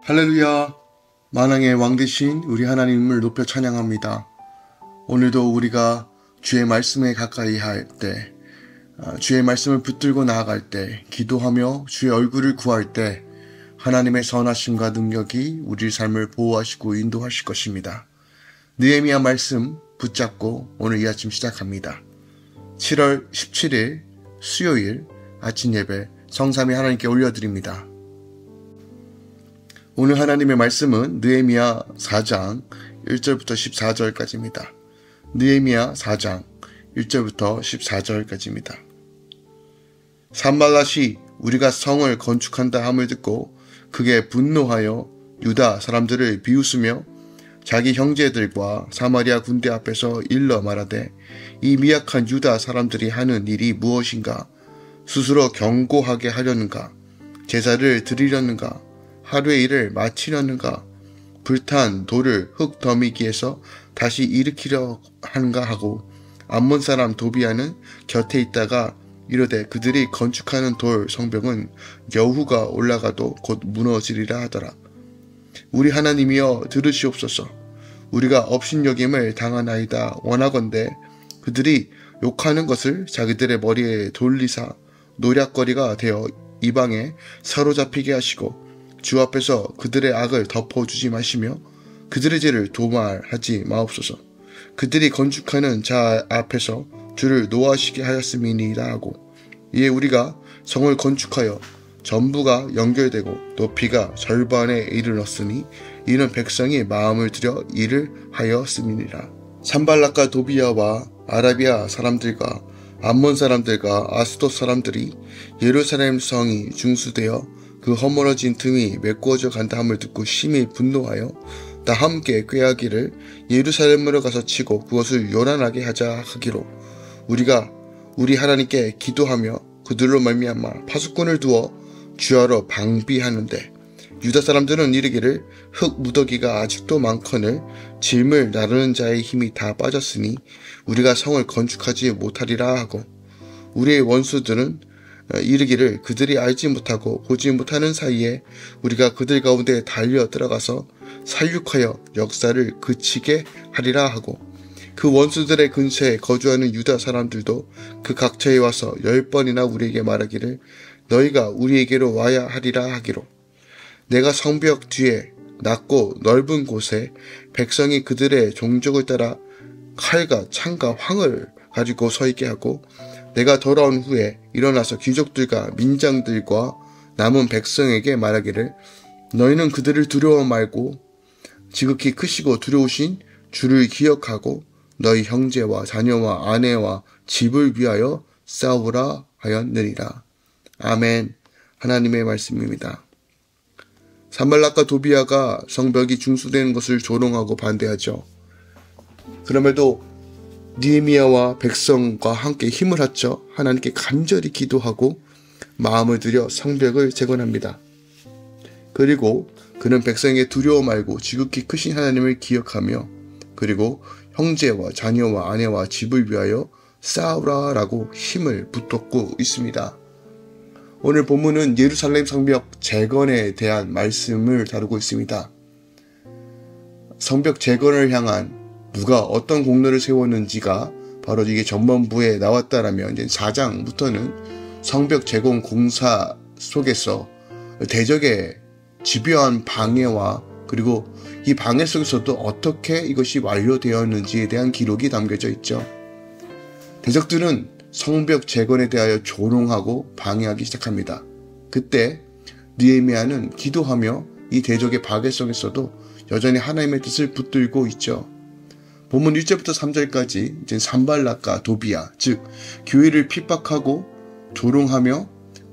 할렐루야! 만왕의 왕 되신 우리 하나님을 높여 찬양합니다. 오늘도 우리가 주의 말씀에 가까이 할 때, 주의 말씀을 붙들고 나아갈 때, 기도하며 주의 얼굴을 구할 때 하나님의 선하심과 능력이 우리 삶을 보호하시고 인도하실 것입니다. 느헤미야 말씀 붙잡고 오늘 이 아침 시작합니다. 7월 17일 수요일 아침 예배 성삼위 하나님께 올려드립니다. 오늘 하나님의 말씀은 느헤미야 4장 1절부터 14절까지입니다. 느헤미야 4장 1절부터 14절까지입니다. 산발랏이 우리가 성을 건축한다 함을 듣고 크게 분노하여 유다 사람들을 비웃으며 자기 형제들과 사마리아 군대 앞에서 일러 말하되 이 미약한 유다 사람들이 하는 일이 무엇인가? 스스로 경고하게 하려는가? 제사를 드리려는가? 하루의 일을 마치려는가? 불탄 돌을 흙 더미기에서 다시 일으키려 하는가 하고 암몬 사람 도비아는 곁에 있다가 이르되 그들이 건축하는 돌 성벽은 여후가 올라가도 곧 무너지리라 하더라. 우리 하나님이여 들으시옵소서. 우리가 업신여김을 당하나이다. 원하건대 그들이 욕하는 것을 자기들의 머리에 돌리사 노략거리가 되어 이방에 사로잡히게 하시고 주 앞에서 그들의 악을 덮어주지 마시며 그들의 죄를 도말하지 마옵소서. 그들이 건축하는 자 앞에서 주를 노하시게 하였음이니이다 하고 이에 우리가 성을 건축하여 전부가 연결되고 높이가 절반에 이르렀으니 이는 백성이 마음을 들여 일을 하였음이니라. 산발랏과 도비아와 아라비아 사람들과 암몬 사람들과 아스돗 사람들이 예루살렘 성이 중수되어 그 허물어진 틈이 메꾸어져 간다 함을 듣고 심히 분노하여 다 함께 꾀하기를 예루살렘으로 가서 치고 그것을 요란하게 하자 하기로 우리가 우리 하나님께 기도하며 그들로 말미암아 파수꾼을 두어 주하러 방비하는데 유다 사람들은 이르기를 흙 무더기가 아직도 많거늘 짐을 나르는 자의 힘이 다 빠졌으니 우리가 성을 건축하지 못하리라 하고 우리의 원수들은 이르기를 그들이 알지 못하고 보지 못하는 사이에 우리가 그들 가운데 달려 들어가서 살육하여 역사를 그치게 하리라 하고 그 원수들의 근처에 거주하는 유다 사람들도 그 각처에 와서 10번이나 우리에게 말하기를 너희가 우리에게로 와야 하리라 하기로 내가 성벽 뒤에 낮고 넓은 곳에 백성이 그들의 종족을 따라 칼과 창과 황을 가지고 서 있게 하고 내가 돌아온 후에 일어나서 귀족들과 민장들과 남은 백성에게 말하기를 너희는 그들을 두려워 말고 지극히 크시고 두려우신 주를 기억하고 너희 형제와 자녀와 아내와 집을 위하여 싸우라 하였느니라. 아멘. 하나님의 말씀입니다. 산발랏과 도비아가 성벽이 중수되는 것을 조롱하고 반대하죠. 그럼에도 느헤미야와 백성과 함께 힘을 합쳐 하나님께 간절히 기도하고 마음을 들여 성벽을 재건합니다. 그리고 그는 백성에게 두려워 말고 지극히 크신 하나님을 기억하며 그리고 형제와 자녀와 아내와 집을 위하여 싸우라 라고 힘을 붙잡고 있습니다. 오늘 본문은 예루살렘 성벽 재건에 대한 말씀을 다루고 있습니다. 성벽 재건을 향한 누가 어떤 공로를 세웠는지가 바로 이게 전반부에 나왔다라면 이제 4장부터는 성벽 재건 공사 속에서 대적의 집요한 방해와 그리고 이 방해 속에서도 어떻게 이것이 완료되었는지에 대한 기록이 담겨져 있죠. 대적들은 성벽 재건에 대하여 조롱하고 방해하기 시작합니다. 그때 느헤미야는 기도하며 이 대적의 방해 속에서도 여전히 하나님의 뜻을 붙들고 있죠. 본문 1절부터 3절까지 이제 산발랏과 도비아, 즉 교회를 핍박하고 조롱하며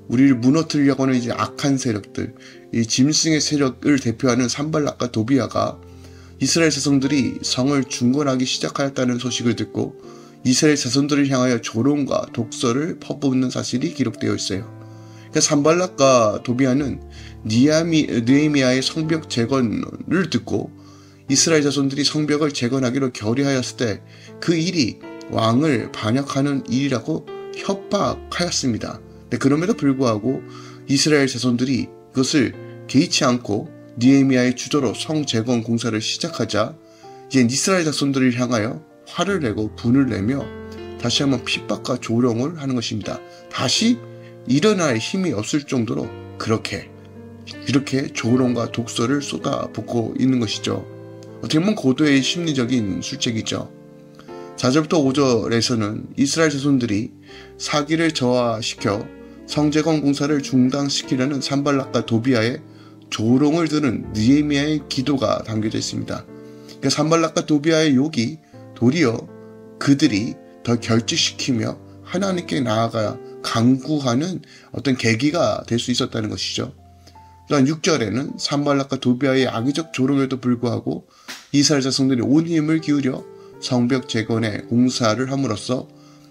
우리를 무너뜨리려고 하는 이제 악한 세력들, 이 짐승의 세력을 대표하는 산발랏과 도비아가 이스라엘 자손들이 성을 중건하기 시작하였다는 소식을 듣고 이스라엘 자손들을 향하여 조롱과 독설을 퍼붓는 사실이 기록되어 있어요. 그러니까 산발랏과 도비아는 느헤미야의 성벽 재건을 듣고 이스라엘 자손들이 성벽을 재건하기로 결의하였을 때 그 일이 왕을 반역하는 일이라고 협박하였습니다. 그럼에도 불구하고 이스라엘 자손들이 그것을 개의치 않고 느헤미야의 주도로 성 재건 공사를 시작하자 이제 이스라엘 자손들을 향하여 화를 내고 분을 내며 다시 한번 핍박과 조롱을 하는 것입니다. 다시 일어날 힘이 없을 정도로 이렇게 조롱과 독소를 쏟아붓고 있는 것이죠. 어떻게 보면 고도의 심리적인 술책이죠. 4절부터 5절에서는 이스라엘 자손들이 사기를 저하시켜 성재건 공사를 중단시키려는 산발락과 도비아의 조롱을 들은 느헤미야의 기도가 담겨져 있습니다. 그러니까 산발락과 도비아의 욕이 도리어 그들이 더 결집시키며 하나님께 나아가 간구하는 어떤 계기가 될 수 있었다는 것이죠. 또한 6절에는 산발락과 도비아의 악의적 조롱에도 불구하고 이스라엘 자손들이 온 힘을 기울여 성벽 재건의 공사를 함으로써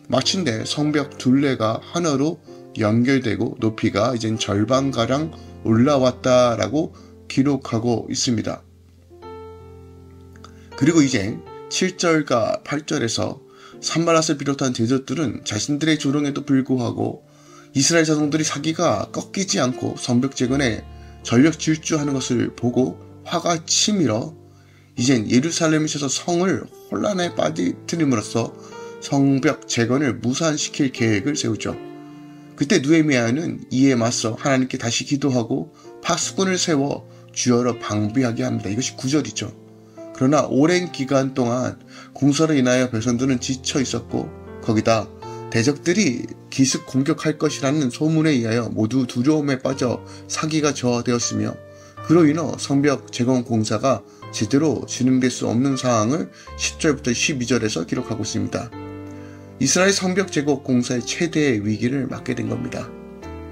마침내 성벽 둘레가 하나로 연결되고 높이가 이젠 절반가량 올라왔다라고 기록하고 있습니다. 그리고 이제 7절과 8절에서 산발랏을 비롯한 대적들은 자신들의 조롱에도 불구하고 이스라엘 자손들이 사기가 꺾이지 않고 성벽 재건에 전력 질주하는 것을 보고 화가 치밀어 이젠 예루살렘에 있어서 성을 혼란에 빠뜨림으로써 성벽 재건을 무산시킬 계획을 세우죠. 그때 느헤미야는 이에 맞서 하나님께 다시 기도하고 파수꾼을 세워 주여러 방비하게 합니다. 이것이 9절이죠. 그러나 오랜 기간 동안 공사로 인하여 백성들은 지쳐 있었고 거기다 대적들이 기습 공격할 것이라는 소문에 의하여 모두 두려움에 빠져 사기가 저하되었으며 그로 인해 성벽 재건 공사가 제대로 진행될 수 없는 상황을 10절부터 12절에서 기록하고 있습니다. 이스라엘 성벽 재건 공사의 최대의 위기를 맞게 된 겁니다.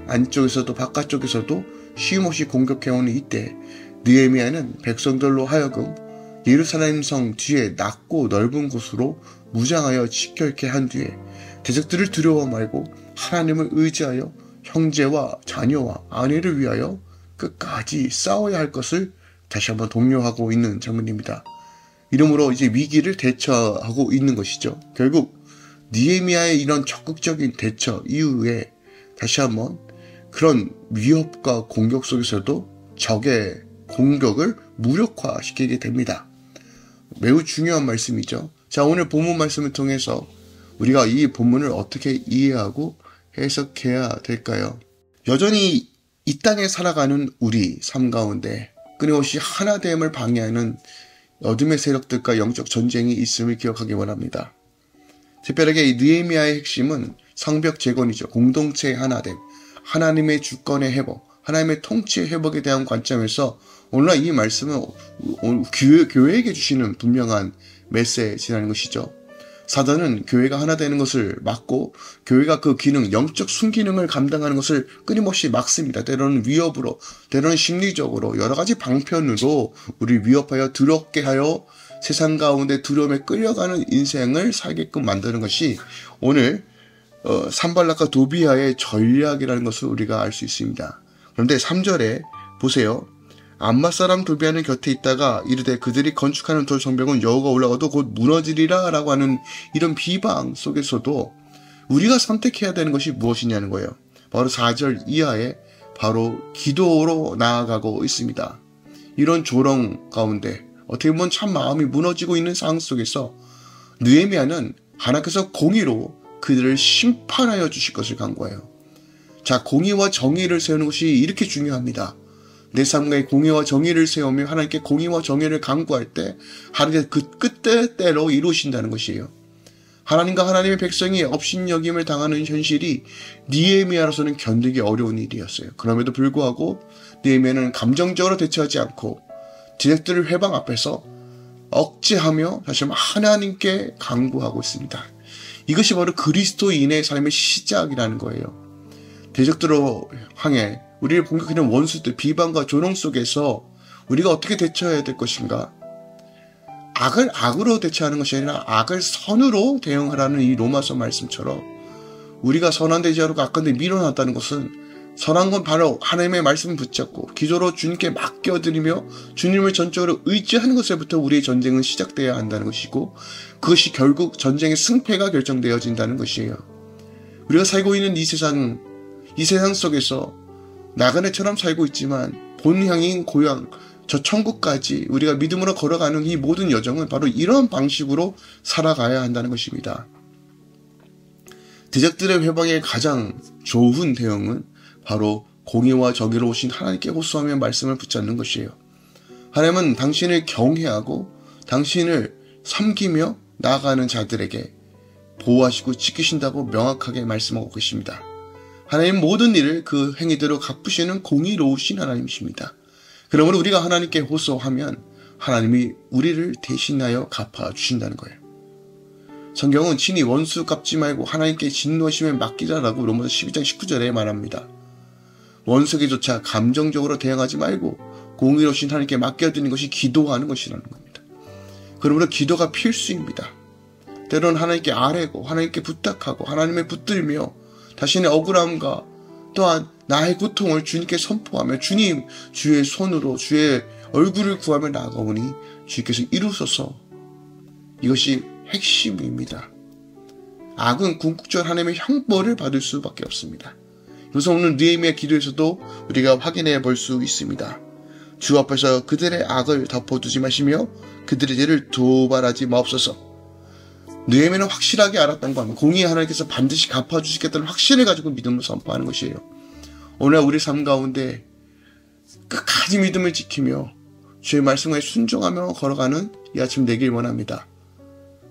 안쪽에서도 바깥쪽에서도 쉼없이 공격해오는 이때 느헤미야는 백성들로 하여금 예루살렘 성 뒤에 낮고 넓은 곳으로 무장하여 지켜있게 한 뒤에 대적들을 두려워 말고 하나님을 의지하여 형제와 자녀와 아내를 위하여 끝까지 싸워야 할 것을 다시 한번 독려하고 있는 장면입니다. 이러므로 이제 위기를 대처하고 있는 것이죠. 결국 느헤미야의 이런 적극적인 대처 이후에 다시 한번 그런 위협과 공격 속에서도 적의 공격을 무력화시키게 됩니다. 매우 중요한 말씀이죠. 자, 오늘 본문 말씀을 통해서 우리가 이 본문을 어떻게 이해하고 해석해야 될까요? 여전히 이 땅에 살아가는 우리 삶 가운데 끊임없이 하나됨을 방해하는 어둠의 세력들과 영적 전쟁이 있음을 기억하기 원합니다. 특별하게 이 느헤미야의 핵심은 성벽 재건이죠. 공동체의 하나됨, 하나님의 주권의 회복, 하나님의 통치의 회복에 대한 관점에서 오늘날 이 말씀은 교회에게 주시는 분명한 메시지라는 것이죠. 사단은 교회가 하나 되는 것을 막고 교회가 그 기능, 영적 순기능을 감당하는 것을 끊임없이 막습니다. 때로는 위협으로, 때로는 심리적으로 여러 가지 방편으로 우리를 위협하여 두렵게 하여 세상 가운데 두려움에 끌려가는 인생을 살게끔 만드는 것이 오늘 산발락과 도비아의 전략이라는 것을 우리가 알 수 있습니다. 그런데 3절에 보세요. 암맛 사람 도비아는 곁에 있다가 이르되 그들이 건축하는 돌 성벽은 여호가 올라가도 곧 무너지리라 라고 하는 이런 비방 속에서도 우리가 선택해야 되는 것이 무엇이냐는 거예요. 바로 4절 이하에 바로 기도로 나아가고 있습니다. 이런 조롱 가운데 어떻게 보면 참 마음이 무너지고 있는 상황 속에서 느헤미야는 하나님께서 공의로 그들을 심판하여 주실 것을 간구해요. 자, 공의와 정의를 세우는 것이 이렇게 중요합니다. 내 삶에 공의와 정의를 세우며 하나님께 공의와 정의를 간구할 때 하나님께서 그 뜻대로 이루신다는 것이에요. 하나님과 하나님의 백성이 업신여김을 당하는 현실이 느헤미야로서는 견디기 어려운 일이었어요. 그럼에도 불구하고 느헤미야는 감정적으로 대처하지 않고 대적들을 회방 앞에서 억제하며 다시 한번 하나님께 간구하고 있습니다. 이것이 바로 그리스도인의 삶의 시작이라는 거예요. 대적들로 향해 우리를 공격하는 원수들, 비방과 조롱 속에서 우리가 어떻게 대처해야 될 것인가? 악을 악으로 대처하는 것이 아니라 악을 선으로 대응하라는 이 로마서 말씀처럼 우리가 선한 대지하고 악한 데 밀어놨다는 것은 선한 건 바로 하나님의 말씀을 붙잡고 기도로 주님께 맡겨드리며 주님을 전적으로 의지하는 것에부터 우리의 전쟁은 시작되어야 한다는 것이고 그것이 결국 전쟁의 승패가 결정되어진다는 것이에요. 우리가 살고 있는 이 세상 속에서 나그네처럼 살고 있지만 본향인 고향 저 천국까지 우리가 믿음으로 걸어가는 이 모든 여정은 바로 이런 방식으로 살아가야 한다는 것입니다. 대적들의 회방의 가장 좋은 대응은 바로 공의와 정의로 오신 하나님께 호소하며 말씀을 붙잡는 것이에요. 하나님은 당신을 경외하고 당신을 섬기며 나아가는 자들에게 보호하시고 지키신다고 명확하게 말씀하고 계십니다. 하나님 모든 일을 그 행위대로 갚으시는 공의로우신 하나님이십니다. 그러므로 우리가 하나님께 호소하면 하나님이 우리를 대신하여 갚아주신다는 거예요. 성경은 친히 원수 갚지 말고 하나님께 진노하심에 맡기라라고 로마서 12장 19절에 말합니다. 원수에게조차 감정적으로 대응하지 말고 공의로우신 하나님께 맡겨드리는 것이 기도하는 것이라는 겁니다. 그러므로 기도가 필수입니다. 때로는 하나님께 아뢰고 하나님께 부탁하고 하나님을 붙들며 자신의 억울함과 또한 나의 고통을 주님께 선포하며 주님 주의 손으로 주의 얼굴을 구하며 나아가오니 주께서 이루소서. 이것이 핵심입니다. 악은 궁극적으로 하나님의 형벌을 받을 수밖에 없습니다. 그래서 오늘 느헤미야 기도에서도 우리가 확인해 볼 수 있습니다. 주 앞에서 그들의 악을 덮어두지 마시며 그들의 죄를 도발하지 마옵소서. 느헤미야는 확실하게 알았던 건 공의 하나님께서 반드시 갚아주시겠다는 확신을 가지고 믿음을 선포하는 것이에요. 오늘 우리 삶 가운데 끝까지 믿음을 지키며 주의 말씀에 순종하며 걸어가는 이 아침 되길 원합니다.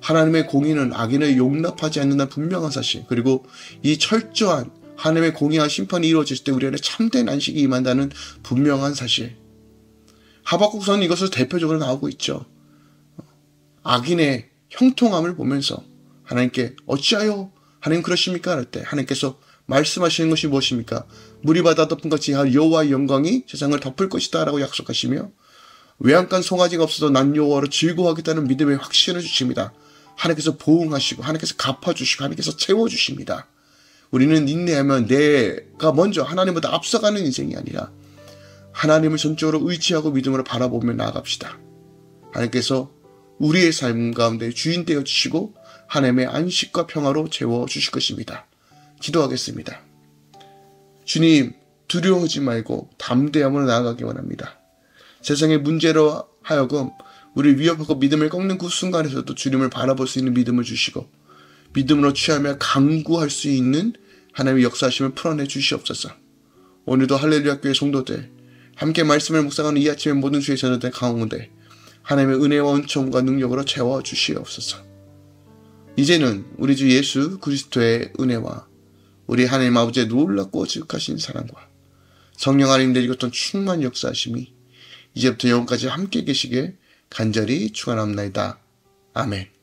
하나님의 공의는 악인을 용납하지 않는다는 분명한 사실, 그리고 이 철저한 하나님의 공의와 심판이 이루어질 때 우리 안에 참된 안식이 임한다는 분명한 사실. 하박국서는 이것을 대표적으로 나오고 있죠. 악인의 형통함을 보면서 하나님께 어찌하여 하나님 그러십니까? 할 때 하나님께서 말씀하시는 것이 무엇입니까? 물이 바다 덮은 같이 여호와의 영광이 세상을 덮을 것이다 라고 약속하시며 외양간 송아지가 없어도 난 여호와로 즐거워하겠다는 믿음의 확신을 주십니다. 하나님께서 보응하시고 하나님께서 갚아주시고 하나님께서 채워주십니다. 우리는 인내하면 내가 먼저 하나님보다 앞서가는 인생이 아니라 하나님을 전적으로 의지하고 믿음으로 바라보며 나아갑시다. 하나님께서 우리의 삶 가운데 주인 되어 주시고 하나님의 안식과 평화로 채워주실 것입니다. 기도하겠습니다. 주님, 두려워하지 말고 담대함으로 나아가기 원합니다. 세상의 문제로 하여금 우리를 위협하고 믿음을 꺾는 그 순간에서도 주님을 바라볼 수 있는 믿음을 주시고 믿음으로 취하며 강구할 수 있는 하나님의 역사하심을 풀어내 주시옵소서. 오늘도 할렐루야 교회 성도들 함께 말씀을 묵상하는 이 아침의 모든 주의 자녀들 가운데 하나님의 은혜와 은총과 능력으로 채워 주시옵소서. 이제는 우리 주 예수 그리스도의 은혜와 우리 하나님 아버지의 놀랍고 지극하신 사랑과 성령 하나님 내리셨던 충만 역사하심이 이제부터 영원까지 함께 계시게 간절히 축원합니다. 아멘.